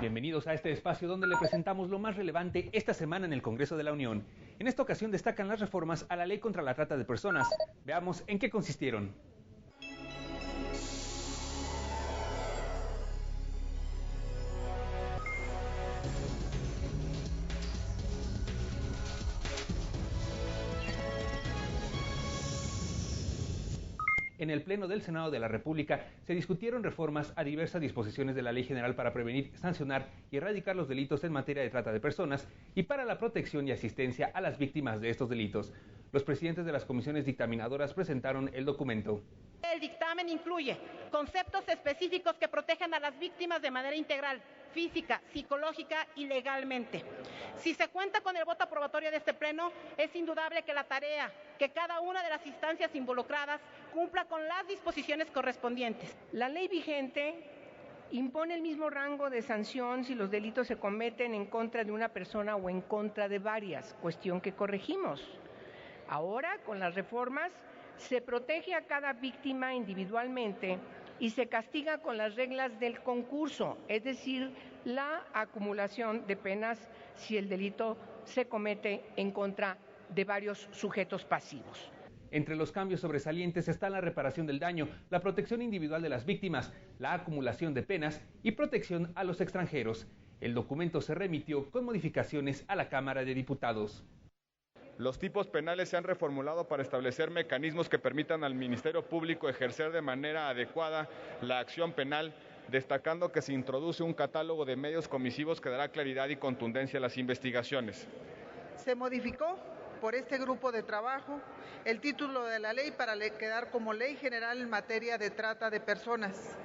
Bienvenidos a este espacio donde le presentamos lo más relevante esta semana en el Congreso de la Unión. En esta ocasión destacan las reformas a la ley contra la trata de personas. Veamos en qué consistieron. En el Pleno del Senado de la República se discutieron reformas a diversas disposiciones de la Ley General para prevenir, sancionar y erradicar los delitos en materia de trata de personas y para la protección y asistencia a las víctimas de estos delitos. Los presidentes de las comisiones dictaminadoras presentaron el documento. El dictamen incluye conceptos específicos que protejan a las víctimas de manera integral, física, psicológica y legalmente. Si se cuenta con el voto aprobatorio de este Pleno, es indudable que la tarea, que cada una de las instancias involucradas cumpla con las disposiciones correspondientes. La ley vigente impone el mismo rango de sanción si los delitos se cometen en contra de una persona o en contra de varias, cuestión que corregimos. Ahora, con las reformas, se protege a cada víctima individualmente y se castiga con las reglas del concurso, es decir, la acumulación de penas si el delito se comete en contra de varios sujetos pasivos. Entre los cambios sobresalientes están la reparación del daño, la protección individual de las víctimas, la acumulación de penas y protección a los extranjeros. El documento se remitió con modificaciones a la Cámara de Diputados. Los tipos penales se han reformulado para establecer mecanismos que permitan al Ministerio Público ejercer de manera adecuada la acción penal, destacando que se introduce un catálogo de medios comisivos que dará claridad y contundencia a las investigaciones. Se modificó por este grupo de trabajo el título de la ley para quedar como Ley General en materia de trata de personas.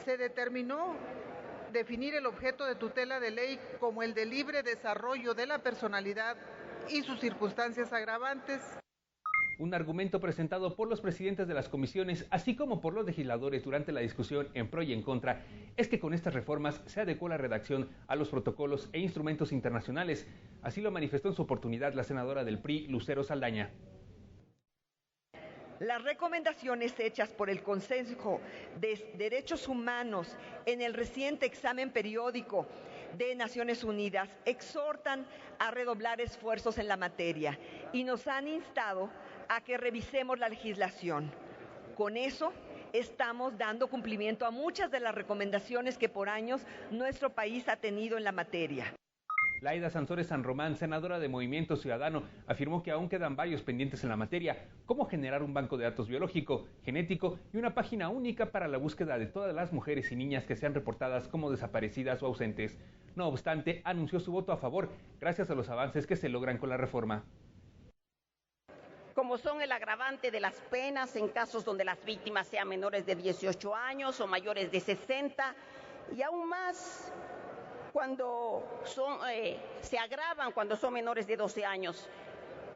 Se determinó definir el objeto de tutela de ley como el de libre desarrollo de la personalidad y sus circunstancias agravantes. Un argumento presentado por los presidentes de las comisiones, así como por los legisladores durante la discusión en pro y en contra, es que con estas reformas se adecuó la redacción a los protocolos e instrumentos internacionales. Así lo manifestó en su oportunidad la senadora del PRI, Lucero Saldaña. Las recomendaciones hechas por el Consejo de Derechos Humanos en el reciente examen periódico de Naciones Unidas exhortan a redoblar esfuerzos en la materia y nos han instado a que revisemos la legislación. Con eso estamos dando cumplimiento a muchas de las recomendaciones que por años nuestro país ha tenido en la materia. Laida Sansores San Román, senadora de Movimiento Ciudadano, afirmó que aún quedan varios pendientes en la materia, como generar un banco de datos biológico, genético y una página única para la búsqueda de todas las mujeres y niñas que sean reportadas como desaparecidas o ausentes. No obstante, anunció su voto a favor, gracias a los avances que se logran con la reforma. Como son el agravante de las penas en casos donde las víctimas sean menores de 18 años o mayores de 60, y aún más cuando se agravan cuando son menores de 12 años,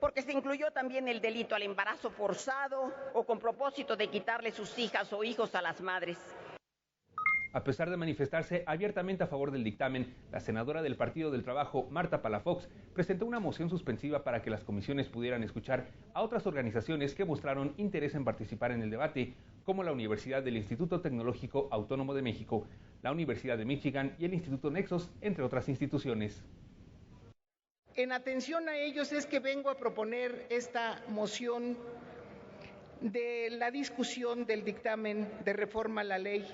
porque se incluyó también el delito al embarazo forzado o con propósito de quitarle sus hijas o hijos a las madres. A pesar de manifestarse abiertamente a favor del dictamen, la senadora del Partido del Trabajo, Marta Palafox, presentó una moción suspensiva para que las comisiones pudieran escuchar a otras organizaciones que mostraron interés en participar en el debate, como la Universidad del Instituto Tecnológico Autónomo de México, la Universidad de Michigan y el Instituto Nexos, entre otras instituciones. En atención a ellos es que vengo a proponer esta moción de la discusión del dictamen de reforma a la ley,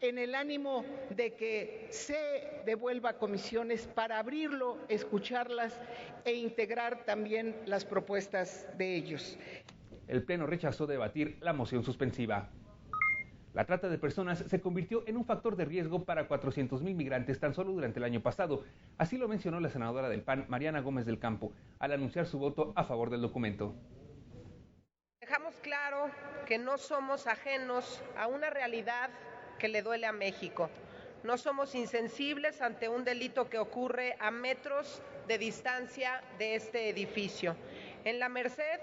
en el ánimo de que se devuelva a comisiones para abrirlo, escucharlas e integrar también las propuestas de ellos. El Pleno rechazó debatir la moción suspensiva. La trata de personas se convirtió en un factor de riesgo para 400,000 migrantes tan solo durante el año pasado. Así lo mencionó la senadora del PAN, Mariana Gómez del Campo, al anunciar su voto a favor del documento. Dejamos claro que no somos ajenos a una realidad que le duele a México. No somos insensibles ante un delito que ocurre a metros de distancia de este edificio. En la Merced,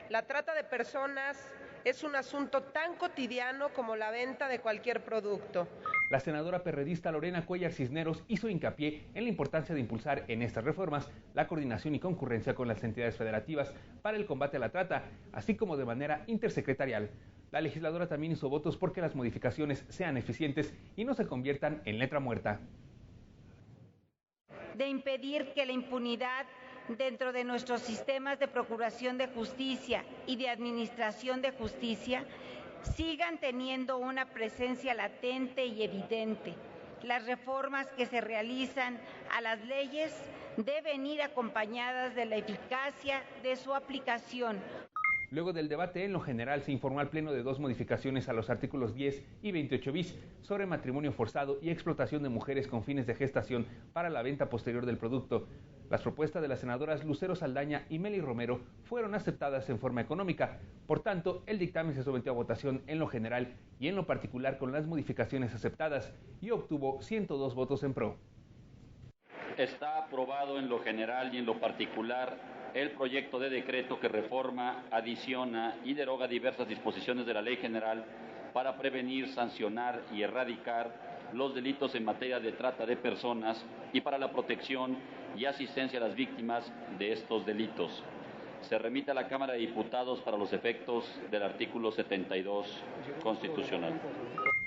la trata de personas es un asunto tan cotidiano como la venta de cualquier producto. La senadora perredista Lorena Cuellar Cisneros hizo hincapié en la importancia de impulsar en estas reformas la coordinación y concurrencia con las entidades federativas para el combate a la trata, así como de manera intersecretarial. La legisladora también hizo votos porque las modificaciones sean eficientes y no se conviertan en letra muerta. de impedir que la impunidad dentro de nuestros sistemas de procuración de justicia y de administración de justicia sigan teniendo una presencia latente y evidente. Las reformas que se realizan a las leyes deben ir acompañadas de la eficacia de su aplicación. Luego del debate, en lo general, se informó al Pleno de 2 modificaciones a los artículos 10 y 28 bis sobre matrimonio forzado y explotación de mujeres con fines de gestación para la venta posterior del producto. Las propuestas de las senadoras Lucero Saldaña y Mely Romero fueron aceptadas en forma económica. Por tanto, el dictamen se sometió a votación en lo general y en lo particular con las modificaciones aceptadas y obtuvo 102 votos en pro. Está aprobado en lo general y en lo particular el proyecto de decreto que reforma, adiciona y deroga diversas disposiciones de la Ley General para prevenir, sancionar y erradicar los delitos en materia de trata de personas y para la protección y asistencia a las víctimas de estos delitos. Se remite a la Cámara de Diputados para los efectos del artículo 72 constitucional.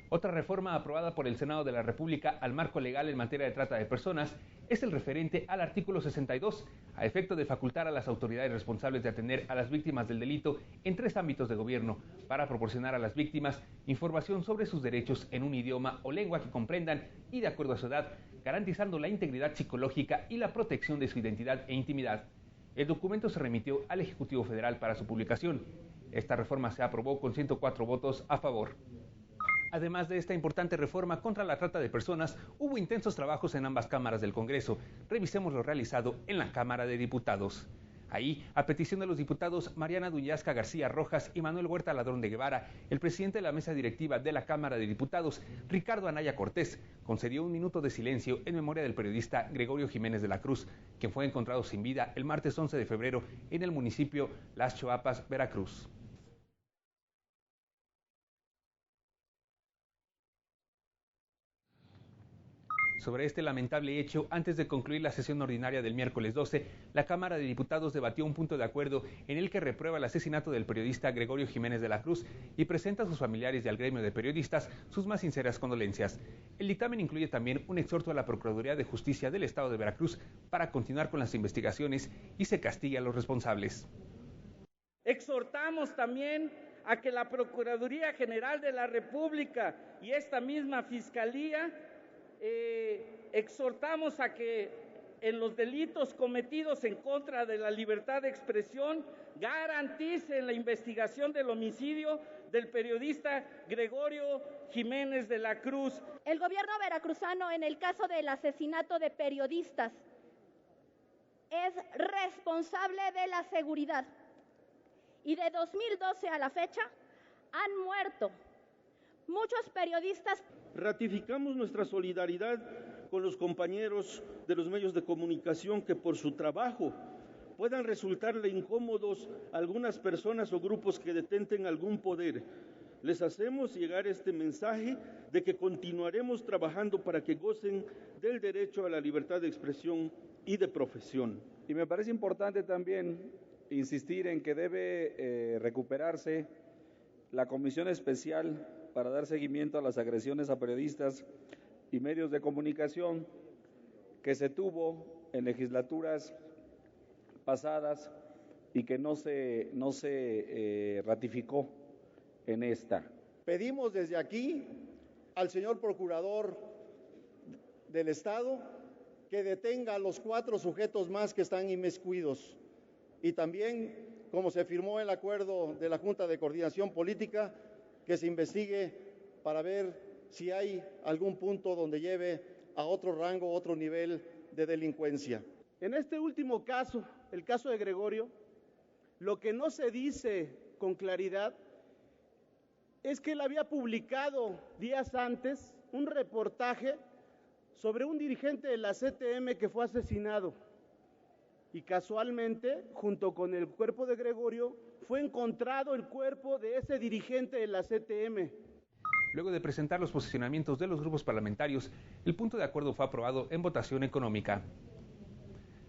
Otra reforma aprobada por el Senado de la República al marco legal en materia de trata de personas es el referente al artículo 62, a efecto de facultar a las autoridades responsables de atender a las víctimas del delito en 3 ámbitos de gobierno, para proporcionar a las víctimas información sobre sus derechos en un idioma o lengua que comprendan y de acuerdo a su edad, garantizando la integridad psicológica y la protección de su identidad e intimidad. El documento se remitió al Ejecutivo Federal para su publicación. Esta reforma se aprobó con 104 votos a favor. Además de esta importante reforma contra la trata de personas, hubo intensos trabajos en ambas cámaras del Congreso. Revisemos lo realizado en la Cámara de Diputados. Ahí, a petición de los diputados Mariana Duñasca García Rojas y Manuel Huerta Ladrón de Guevara, el presidente de la mesa directiva de la Cámara de Diputados, Ricardo Anaya Cortés, concedió 1 minuto de silencio en memoria del periodista Gregorio Jiménez de la Cruz, quien fue encontrado sin vida el martes 11 de febrero en el municipio Las Choapas, Veracruz. Sobre este lamentable hecho, antes de concluir la sesión ordinaria del miércoles 12, la Cámara de Diputados debatió un punto de acuerdo en el que reprueba el asesinato del periodista Gregorio Jiménez de la Cruz y presenta a sus familiares y al gremio de periodistas sus más sinceras condolencias. El dictamen incluye también un exhorto a la Procuraduría de Justicia del Estado de Veracruz para continuar con las investigaciones y se castigue a los responsables. Exhortamos también a que la Procuraduría General de la República y esta misma Fiscalía exhortamos a que en los delitos cometidos en contra de la libertad de expresión garanticen la investigación del homicidio del periodista Gregorio Jiménez de la Cruz. El gobierno veracruzano, en el caso del asesinato de periodistas, es responsable de la seguridad y de 2012 a la fecha han muerto muchos periodistas. Ratificamos nuestra solidaridad con los compañeros de los medios de comunicación que por su trabajo puedan resultarle incómodos a algunas personas o grupos que detenten algún poder. Les hacemos llegar este mensaje de que continuaremos trabajando para que gocen del derecho a la libertad de expresión y de profesión. Y me parece importante también insistir en que debe recuperarse la comisión especial para dar seguimiento a las agresiones a periodistas y medios de comunicación que se tuvo en legislaturas pasadas y que no se ratificó en esta. Pedimos desde aquí al señor Procurador del Estado que detenga a los 4 sujetos más que están inmiscuidos y también, como se firmó el acuerdo de la Junta de Coordinación Política, que se investigue para ver si hay algún punto donde lleve a otro rango, otro nivel de delincuencia. En este último caso, el caso de Gregorio, lo que no se dice con claridad es que él había publicado días antes un reportaje sobre un dirigente de la CTM que fue asesinado. Y casualmente, junto con el cuerpo de Gregorio, fue encontrado el cuerpo de ese dirigente de la CTM. Luego de presentar los posicionamientos de los grupos parlamentarios, el punto de acuerdo fue aprobado en votación económica.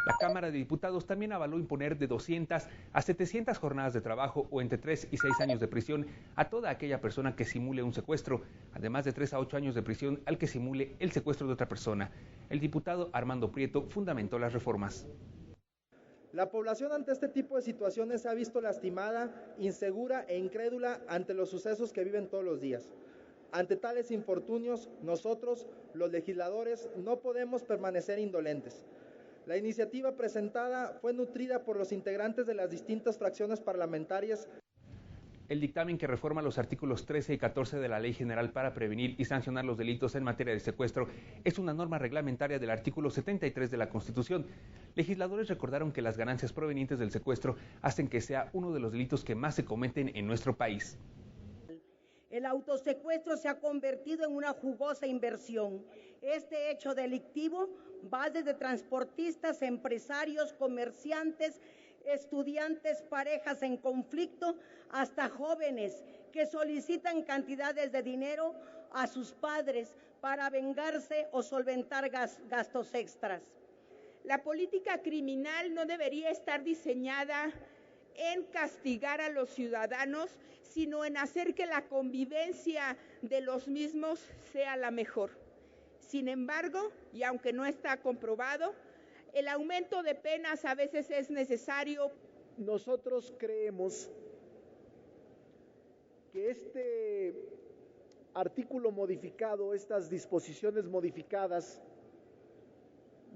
La Cámara de Diputados también avaló imponer de 200 a 700 jornadas de trabajo o entre 3 y 6 años de prisión a toda aquella persona que simule un secuestro, además de 3 a 8 años de prisión al que simule el secuestro de otra persona. El diputado Armando Prieto fundamentó las reformas. La población ante este tipo de situaciones se ha visto lastimada, insegura e incrédula ante los sucesos que viven todos los días. Ante tales infortunios, nosotros, los legisladores, no podemos permanecer indolentes. La iniciativa presentada fue nutrida por los integrantes de las distintas fracciones parlamentarias. El dictamen que reforma los artículos 13 y 14 de la Ley General para prevenir y sancionar los delitos en materia de secuestro es una norma reglamentaria del artículo 73 de la Constitución. Legisladores recordaron que las ganancias provenientes del secuestro hacen que sea uno de los delitos que más se cometen en nuestro país. El autosecuestro se ha convertido en una jugosa inversión. Este hecho delictivo va desde transportistas, empresarios, comerciantes, estudiantes, parejas en conflicto, hasta jóvenes que solicitan cantidades de dinero a sus padres para vengarse o solventar gastos extras. La política criminal no debería estar diseñada en castigar a los ciudadanos, sino en hacer que la convivencia de los mismos sea la mejor. Sin embargo, y aunque no está comprobado, el aumento de penas a veces es necesario. Nosotros creemos que este artículo modificado, estas disposiciones modificadas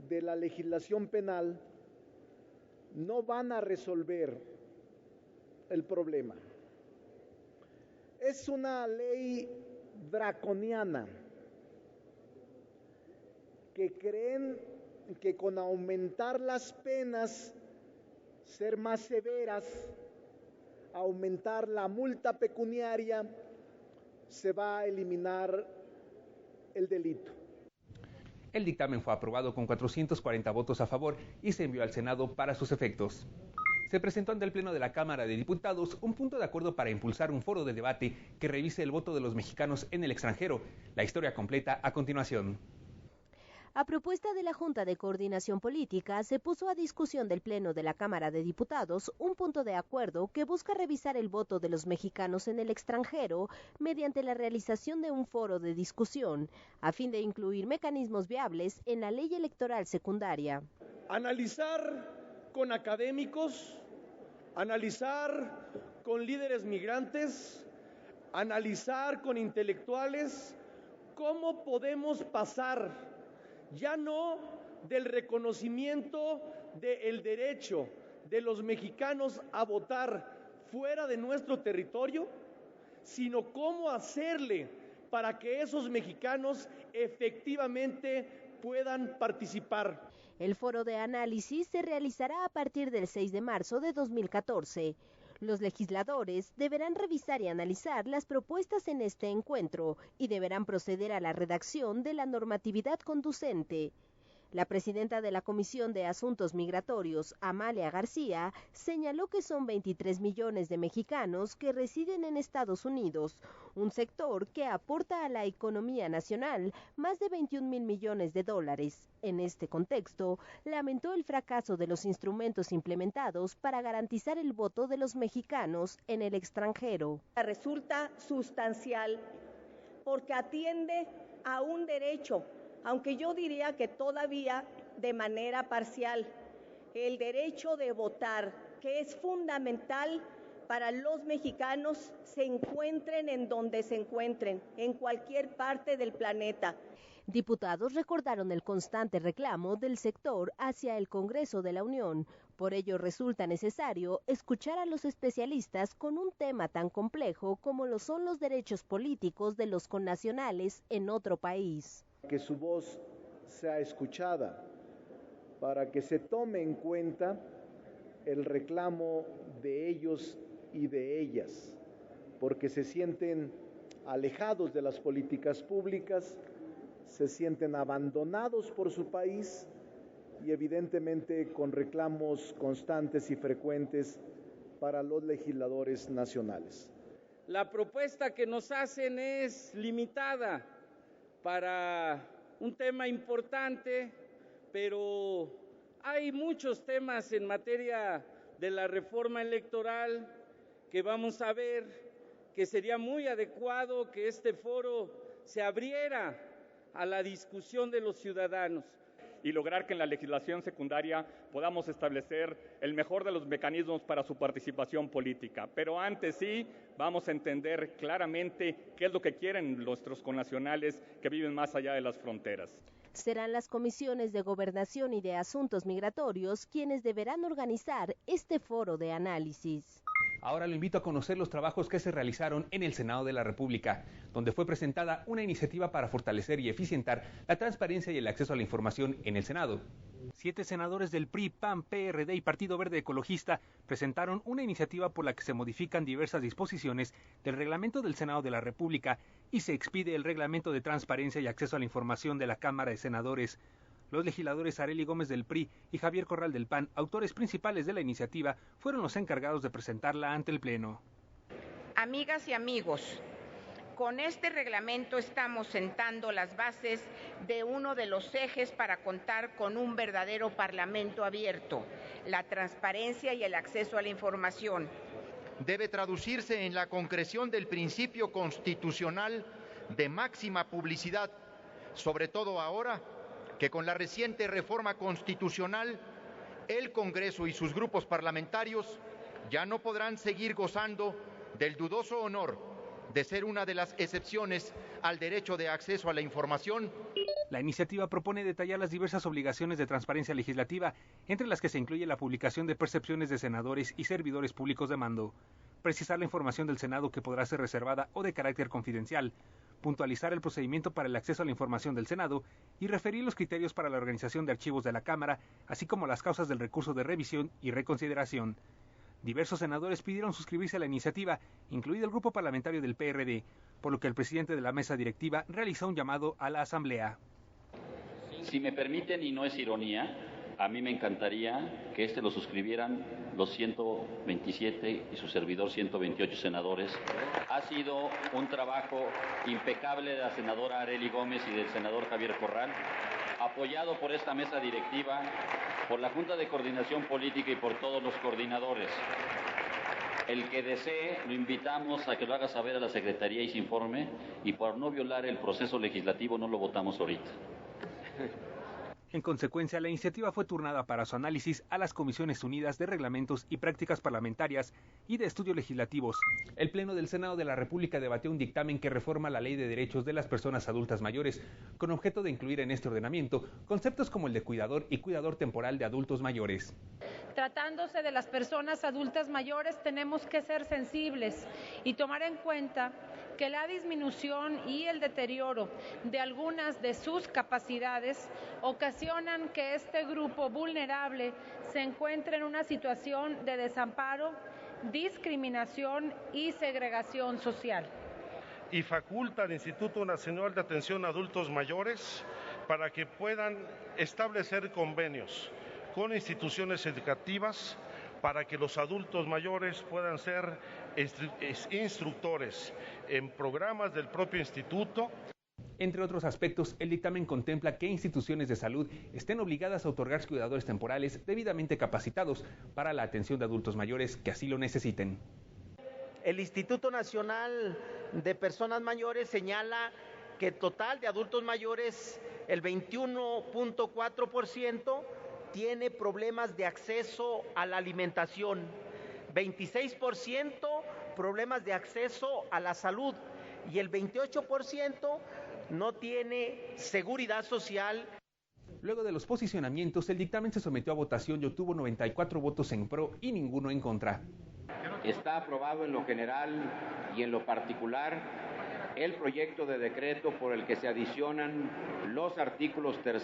de la legislación penal, no van a resolver el problema. Es una ley draconiana que creen que con aumentar las penas, ser más severas, aumentar la multa pecuniaria, se va a eliminar el delito. El dictamen fue aprobado con 440 votos a favor y se envió al Senado para sus efectos. Se presentó ante el Pleno de la Cámara de Diputados un punto de acuerdo para impulsar un foro de debate que revise el voto de los mexicanos en el extranjero. La historia completa a continuación. A propuesta de la Junta de Coordinación Política, se puso a discusión del Pleno de la Cámara de Diputados un punto de acuerdo que busca revisar el voto de los mexicanos en el extranjero mediante la realización de un foro de discusión, a fin de incluir mecanismos viables en la ley electoral secundaria. Analizar con académicos, analizar con líderes migrantes, analizar con intelectuales cómo podemos pasar ya no del reconocimiento del derecho de los mexicanos a votar fuera de nuestro territorio, sino cómo hacerle para que esos mexicanos efectivamente puedan participar. El foro de análisis se realizará a partir del 6 de marzo de 2014. Los legisladores deberán revisar y analizar las propuestas en este encuentro y deberán proceder a la redacción de la normatividad conducente. La presidenta de la Comisión de Asuntos Migratorios, Amalia García, señaló que son 23 millones de mexicanos que residen en Estados Unidos, un sector que aporta a la economía nacional más de 21,000 millones de dólares. En este contexto, lamentó el fracaso de los instrumentos implementados para garantizar el voto de los mexicanos en el extranjero. Resulta sustancial porque atiende a un derecho, aunque yo diría que todavía de manera parcial, el derecho de votar, que es fundamental para los mexicanos, se encuentren en donde se encuentren, en cualquier parte del planeta. Diputados recordaron el constante reclamo del sector hacia el Congreso de la Unión. Por ello resulta necesario escuchar a los especialistas con un tema tan complejo como lo son los derechos políticos de los connacionales en otro país. Que su voz sea escuchada, para que se tome en cuenta el reclamo de ellos y de ellas, porque se sienten alejados de las políticas públicas, se sienten abandonados por su país y evidentemente con reclamos constantes y frecuentes para los legisladores nacionales. La propuesta que nos hacen es limitada para un tema importante, pero Hay muchos temas en materia de la reforma electoral que vamos a ver, que sería muy adecuado que este foro se abriera a la discusión de los ciudadanos. Y lograr que en la legislación secundaria podamos establecer el mejor de los mecanismos para su participación política. Pero antes sí, vamos a entender claramente qué es lo que quieren nuestros connacionales que viven más allá de las fronteras. Serán las comisiones de Gobernación y de Asuntos Migratorios quienes deberán organizar este foro de análisis. Ahora lo invito a conocer los trabajos que se realizaron en el Senado de la República, donde fue presentada una iniciativa para fortalecer y eficientar la transparencia y el acceso a la información en el Senado. 7 senadores del PRI, PAN, PRD y Partido Verde Ecologista presentaron una iniciativa por la que se modifican diversas disposiciones del reglamento del Senado de la República y se expide el reglamento de transparencia y acceso a la información de la Cámara de Senadores. Los legisladores Arely Gómez del PRI y Javier Corral del PAN, autores principales de la iniciativa, fueron los encargados de presentarla ante el Pleno. Amigas y amigos, con este reglamento estamos sentando las bases de uno de los ejes para contar con un verdadero Parlamento abierto, la transparencia y el acceso a la información. Debe traducirse en la concreción del principio constitucional de máxima publicidad, sobre todo ahora que con la reciente reforma constitucional, el Congreso y sus grupos parlamentarios ya no podrán seguir gozando del dudoso honor de ser una de las excepciones al derecho de acceso a la información. La iniciativa propone detallar las diversas obligaciones de transparencia legislativa, entre las que se incluye la publicación de percepciones de senadores y servidores públicos de mando, precisar la información del Senado que podrá ser reservada o de carácter confidencial, puntualizar el procedimiento para el acceso a la información del Senado y referir los criterios para la organización de archivos de la Cámara, así como las causas del recurso de revisión y reconsideración. Diversos senadores pidieron suscribirse a la iniciativa, incluido el grupo parlamentario del PRD, por lo que el presidente de la mesa directiva realizó un llamado a la Asamblea. Si me permiten, y no es ironía, a mí me encantaría que lo suscribieran los 127 y su servidor 128 senadores. Ha sido un trabajo impecable de la senadora Arely Gómez y del senador Javier Corral, apoyado por esta mesa directiva, por la Junta de Coordinación Política y por todos los coordinadores. El que desee, lo invitamos a que lo haga saber a la Secretaría y se informe, y por no violar el proceso legislativo no lo votamos ahorita. En consecuencia, la iniciativa fue turnada para su análisis a las Comisiones Unidas de Reglamentos y Prácticas Parlamentarias y de Estudios Legislativos. El Pleno del Senado de la República debatió un dictamen que reforma la Ley de Derechos de las Personas Adultas Mayores, con objeto de incluir en este ordenamiento conceptos como el de cuidador y cuidador temporal de adultos mayores. Tratándose de las personas adultas mayores, tenemos que ser sensibles y tomar en cuenta que la disminución y el deterioro de algunas de sus capacidades ocasionan que este grupo vulnerable se encuentre en una situación de desamparo, discriminación y segregación social. Y faculta al Instituto Nacional de Atención a Adultos Mayores para que puedan establecer convenios con instituciones educativas para que los adultos mayores puedan ser instructores en programas del propio instituto. Entre otros aspectos, el dictamen contempla que instituciones de salud estén obligadas a otorgar cuidadores temporales debidamente capacitados para la atención de adultos mayores que así lo necesiten. El Instituto Nacional de Personas Mayores señala que el total de adultos mayores, el 21.4%, tiene problemas de acceso a la alimentación, 26% problemas de acceso a la salud y el 28% no tiene seguridad social. Luego de los posicionamientos, el dictamen se sometió a votación y obtuvo 94 votos en pro y ninguno en contra. Está aprobado en lo general y en lo particular el proyecto de decreto por el que se adicionan los artículos 3,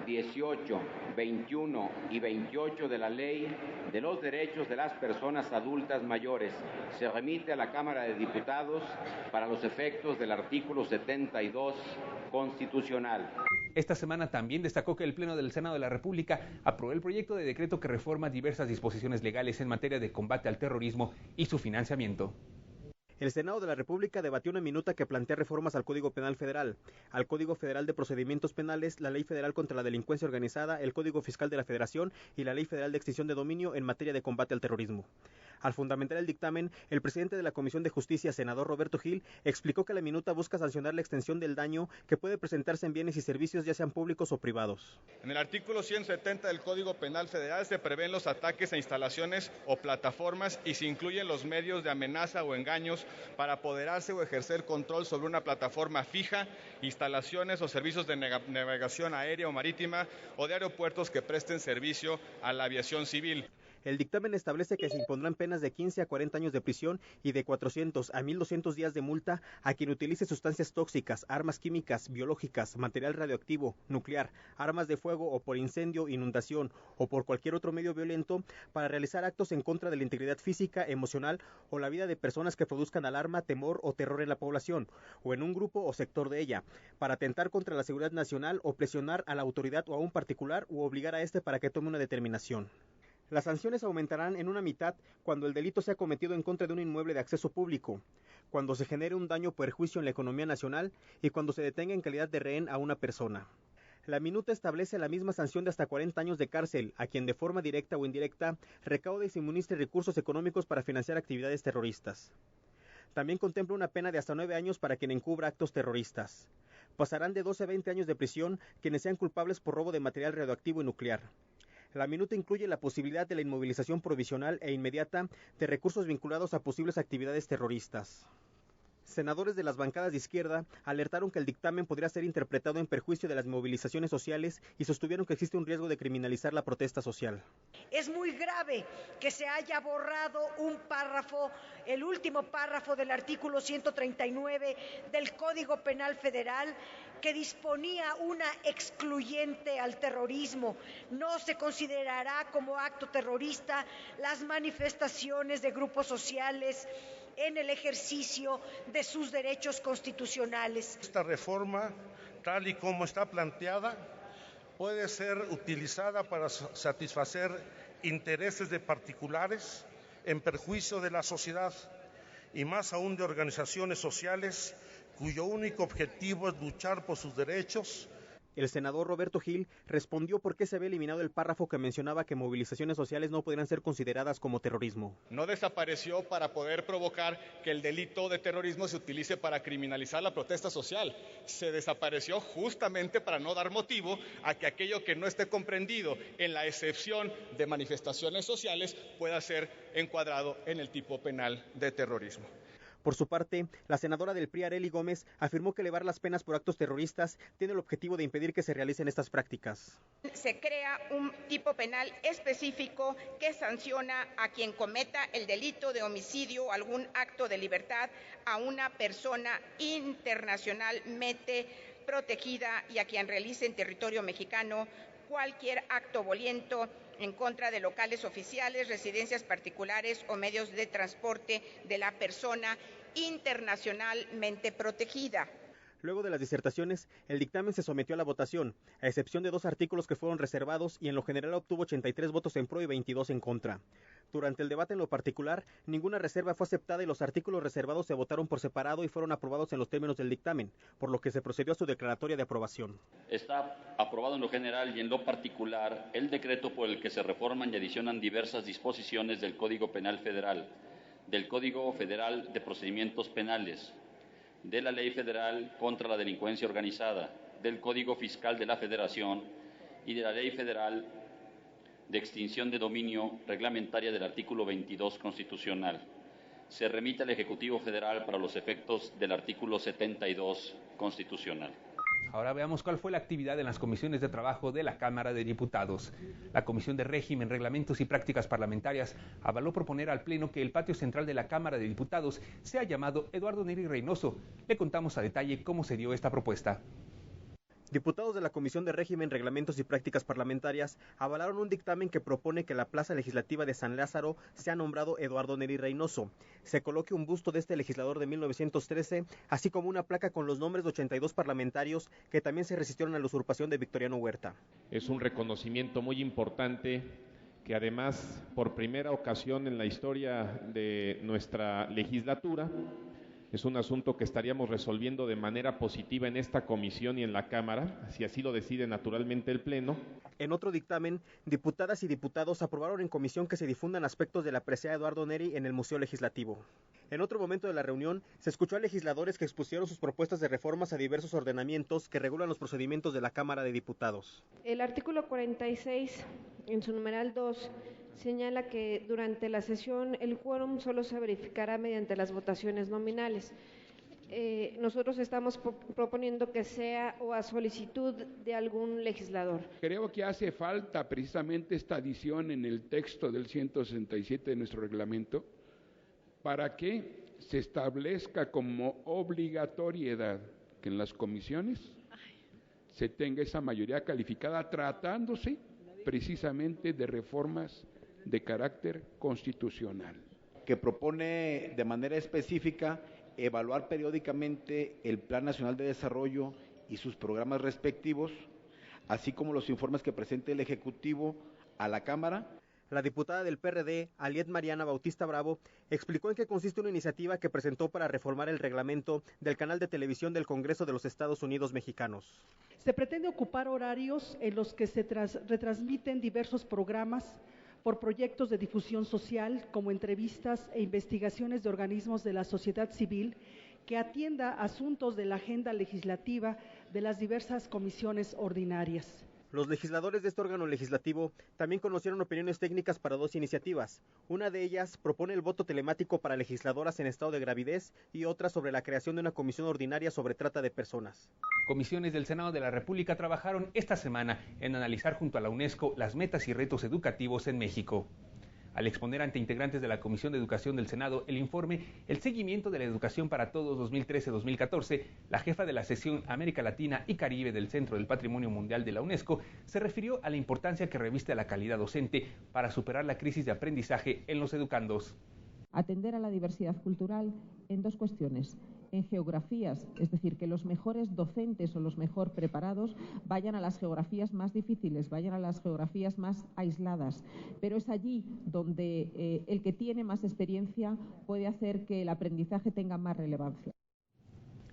18, 21 y 28 de la Ley de los Derechos de las Personas Adultas Mayores. Se remite a la Cámara de Diputados para los efectos del artículo 72 constitucional. Esta semana también destacó que el Pleno del Senado de la República aprobó el proyecto de decreto que reforma diversas disposiciones legales en materia de combate al terrorismo y su financiamiento. El Senado de la República debatió una minuta que plantea reformas al Código Penal Federal, al Código Federal de Procedimientos Penales, la Ley Federal contra la Delincuencia Organizada, el Código Fiscal de la Federación y la Ley Federal de Extinción de Dominio en materia de combate al terrorismo. Al fundamentar el dictamen, el presidente de la Comisión de Justicia, senador Roberto Gil, explicó que la minuta busca sancionar la extensión del daño que puede presentarse en bienes y servicios, ya sean públicos o privados. En el artículo 170 del Código Penal Federal se prevén los ataques a instalaciones o plataformas y se incluyen los medios de amenaza o engaños para apoderarse o ejercer control sobre una plataforma fija, instalaciones o servicios de navegación aérea o marítima o de aeropuertos que presten servicio a la aviación civil. El dictamen establece que se impondrán penas de 15 a 40 años de prisión y de 400 a 1.200 días de multa a quien utilice sustancias tóxicas, armas químicas, biológicas, material radioactivo, nuclear, armas de fuego o por incendio, inundación o por cualquier otro medio violento para realizar actos en contra de la integridad física, emocional o la vida de personas que produzcan alarma, temor o terror en la población o en un grupo o sector de ella, para atentar contra la seguridad nacional o presionar a la autoridad o a un particular u obligar a este para que tome una determinación. Las sanciones aumentarán en una mitad cuando el delito sea cometido en contra de un inmueble de acceso público, cuando se genere un daño o perjuicio en la economía nacional y cuando se detenga en calidad de rehén a una persona. La minuta establece la misma sanción de hasta 40 años de cárcel a quien de forma directa o indirecta recaude y suministre recursos económicos para financiar actividades terroristas. También contempla una pena de hasta 9 años para quien encubra actos terroristas. Pasarán de 12 a 20 años de prisión quienes sean culpables por robo de material radioactivo y nuclear. La minuta incluye la posibilidad de la inmovilización provisional e inmediata de recursos vinculados a posibles actividades terroristas. Senadores de las bancadas de izquierda alertaron que el dictamen podría ser interpretado en perjuicio de las movilizaciones sociales y sostuvieron que existe un riesgo de criminalizar la protesta social. Es muy grave que se haya borrado un párrafo, el último párrafo del artículo 139 del Código Penal Federal, que disponía una excluyente al terrorismo. No se considerará como acto terrorista las manifestaciones de grupos sociales en el ejercicio de sus derechos constitucionales. Esta reforma, tal y como está planteada, puede ser utilizada para satisfacer intereses de particulares en perjuicio de la sociedad y más aún de organizaciones sociales cuyo único objetivo es luchar por sus derechos. El senador Roberto Gil respondió por qué se había eliminado el párrafo que mencionaba que movilizaciones sociales no podrían ser consideradas como terrorismo. No desapareció para poder provocar que el delito de terrorismo se utilice para criminalizar la protesta social. Se desapareció justamente para no dar motivo a que aquello que no esté comprendido en la excepción de manifestaciones sociales pueda ser encuadrado en el tipo penal de terrorismo. Por su parte, la senadora del PRI, Arely Gómez, afirmó que elevar las penas por actos terroristas tiene el objetivo de impedir que se realicen estas prácticas. Se crea un tipo penal específico que sanciona a quien cometa el delito de homicidio o algún acto de libertad a una persona internacionalmente protegida y a quien realice en territorio mexicano cualquier acto violento en contra de locales oficiales, residencias particulares o medios de transporte de la persona internacionalmente protegida. Luego de las disertaciones, el dictamen se sometió a la votación, a excepción de 2 artículos que fueron reservados y en lo general obtuvo 83 votos en pro y 22 en contra. Durante el debate en lo particular, ninguna reserva fue aceptada y los artículos reservados se votaron por separado y fueron aprobados en los términos del dictamen, por lo que se procedió a su declaratoria de aprobación. Está aprobado en lo general y en lo particular el decreto por el que se reforman y adicionan diversas disposiciones del Código Penal Federal, del Código Federal de Procedimientos Penales, de la Ley Federal contra la Delincuencia Organizada, del Código Fiscal de la Federación y de la Ley Federal de Extinción de Dominio reglamentaria del artículo 22 constitucional. Se remite al Ejecutivo Federal para los efectos del artículo 72 constitucional. Ahora veamos cuál fue la actividad en las comisiones de trabajo de la Cámara de Diputados. La Comisión de Régimen, Reglamentos y Prácticas Parlamentarias avaló proponer al Pleno que el patio central de la Cámara de Diputados sea llamado Eduardo Neri Reynoso. Le contamos a detalle cómo se dio esta propuesta. Diputados de la Comisión de Régimen, Reglamentos y Prácticas Parlamentarias avalaron un dictamen que propone que la Plaza Legislativa de San Lázaro sea nombrado Eduardo Neri Reynoso. Se coloque un busto de este legislador de 1913, así como una placa con los nombres de 82 parlamentarios que también se resistieron a la usurpación de Victoriano Huerta. Es un reconocimiento muy importante que además, por primera ocasión en la historia de nuestra legislatura, Es un asunto que estaríamos resolviendo de manera positiva en esta comisión y en la Cámara, si así lo decide naturalmente el Pleno. En otro dictamen, diputadas y diputados aprobaron en comisión que se difundan aspectos de la presea Eduardo Neri en el Museo Legislativo. En otro momento de la reunión, se escuchó a legisladores que expusieron sus propuestas de reformas a diversos ordenamientos que regulan los procedimientos de la Cámara de Diputados. El artículo 46, en su numeral 2, señala que durante la sesión el quórum solo se verificará mediante las votaciones nominales. Nosotros estamos proponiendo que sea o a solicitud de algún legislador. Creo que hace falta precisamente esta adición en el texto del 167 de nuestro reglamento para que se establezca como obligatoriedad que en las comisiones se tenga esa mayoría calificada tratándose precisamente de reformas de carácter constitucional. Que propone de manera específica evaluar periódicamente el Plan Nacional de Desarrollo y sus programas respectivos, así como los informes que presente el Ejecutivo a la Cámara. La diputada del PRD, Aliet Mariana Bautista Bravo, explicó en qué consiste una iniciativa que presentó para reformar el reglamento del canal de televisión del Congreso de los Estados Unidos Mexicanos. Se pretende ocupar horarios en los que se retransmiten diversos programas por proyectos de difusión social, como entrevistas e investigaciones de organismos de la sociedad civil, que atienda asuntos de la agenda legislativa de las diversas comisiones ordinarias. Los legisladores de este órgano legislativo también conocieron opiniones técnicas para dos iniciativas. Una de ellas propone el voto telemático para legisladoras en estado de gravidez y otra sobre la creación de una comisión ordinaria sobre trata de personas. Comisiones del Senado de la República trabajaron esta semana en analizar junto a la UNESCO las metas y retos educativos en México. Al exponer ante integrantes de la Comisión de Educación del Senado el informe El seguimiento de la educación para todos 2013-2014, la jefa de la sección América Latina y Caribe del Centro del Patrimonio Mundial de la UNESCO se refirió a la importancia que reviste la calidad docente para superar la crisis de aprendizaje en los educandos. Atender a la diversidad cultural en dos cuestiones. En geografías, es decir, que los mejores docentes o los mejor preparados vayan a las geografías más difíciles, vayan a las geografías más aisladas, pero es allí donde el que tiene más experiencia puede hacer que el aprendizaje tenga más relevancia.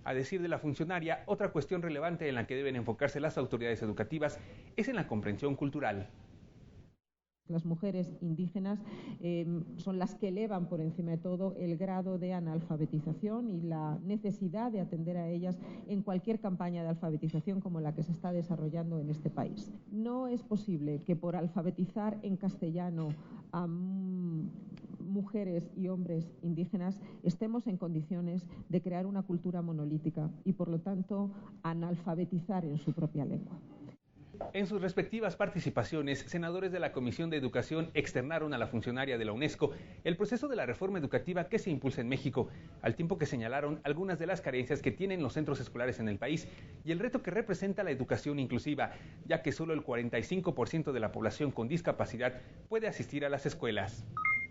A decir de la funcionaria, otra cuestión relevante en la que deben enfocarse las autoridades educativas es en la comprensión cultural. Las mujeres indígenas son las que elevan por encima de todo el grado de analfabetización y la necesidad de atender a ellas en cualquier campaña de alfabetización como la que se está desarrollando en este país. No es posible que por alfabetizar en castellano a mujeres y hombres indígenas estemos en condiciones de crear una cultura monolítica y por lo tanto analfabetizar en su propia lengua. En sus respectivas participaciones, senadores de la Comisión de Educación externaron a la funcionaria de la UNESCO el proceso de la reforma educativa que se impulsa en México, al tiempo que señalaron algunas de las carencias que tienen los centros escolares en el país y el reto que representa la educación inclusiva, ya que solo el 45% de la población con discapacidad puede asistir a las escuelas.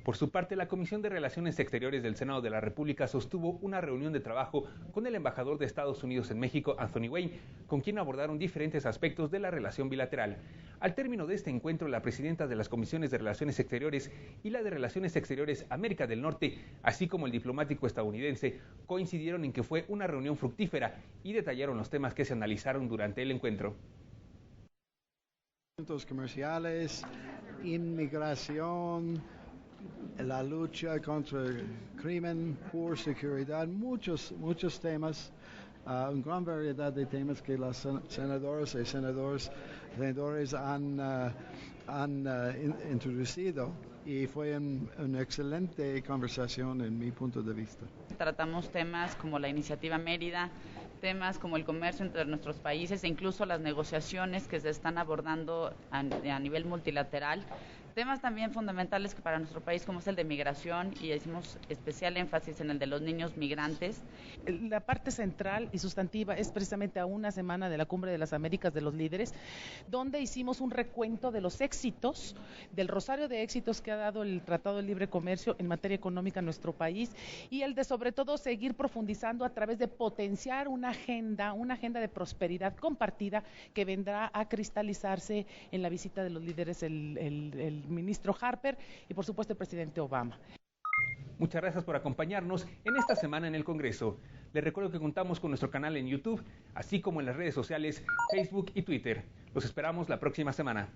Por su parte, la Comisión de Relaciones Exteriores del Senado de la República sostuvo una reunión de trabajo con el embajador de Estados Unidos en México, Anthony Wayne, con quien abordaron diferentes aspectos de la relación bilateral. Al término de este encuentro, la presidenta de las Comisiones de Relaciones Exteriores y la de Relaciones Exteriores América del Norte, así como el diplomático estadounidense, coincidieron en que fue una reunión fructífera y detallaron los temas que se analizaron durante el encuentro. Comerciales, inmigración, la lucha contra el crimen, por seguridad, muchos temas, una gran variedad de temas que las senadoras y senadores han introducido y fue una excelente conversación en mi punto de vista. Tratamos temas como la iniciativa Mérida, temas como el comercio entre nuestros países e incluso las negociaciones que se están abordando a nivel multilateral. Temas también fundamentales para nuestro país como es el de migración y hicimos especial énfasis en el de los niños migrantes. La parte central y sustantiva es precisamente a una semana de la Cumbre de las Américas de los Líderes, donde hicimos un recuento de los éxitos, del rosario de éxitos que ha dado el Tratado de Libre Comercio en materia económica en nuestro país y el de sobre todo seguir profundizando a través de potenciar una agenda de prosperidad compartida que vendrá a cristalizarse en la visita de los líderes el ministro Harper y por supuesto el presidente Obama. Muchas gracias por acompañarnos en esta semana en el Congreso. Les recuerdo que contamos con nuestro canal en YouTube, así como en las redes sociales Facebook y Twitter. Los esperamos la próxima semana.